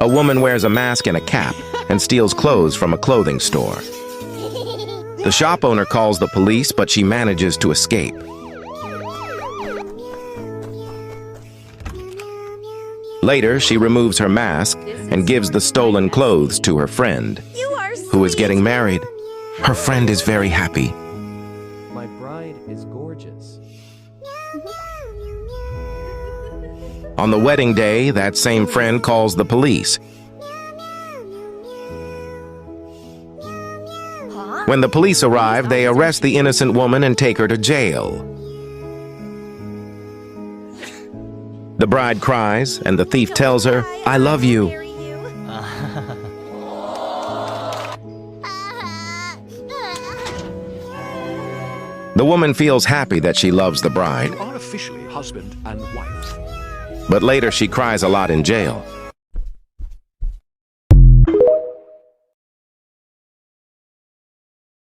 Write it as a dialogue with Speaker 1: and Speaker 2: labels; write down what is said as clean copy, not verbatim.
Speaker 1: A woman wears a mask and a cap and steals clothes from a clothing store. The shop owner calls the police, but she manages to escape. Later, she removes her mask and gives the stolen clothes to her friend, who is getting married. Her friend is very happy.
Speaker 2: My bride is gorgeous.
Speaker 1: On the wedding day, that same friend calls the police. When the police arrive, they arrest the innocent woman and take her to jail. The bride cries, and the thief tells her, "I love you." The woman feels happy that she loves the bride,
Speaker 3: You are officially husband and wife.
Speaker 1: but later she cries a lot in jail.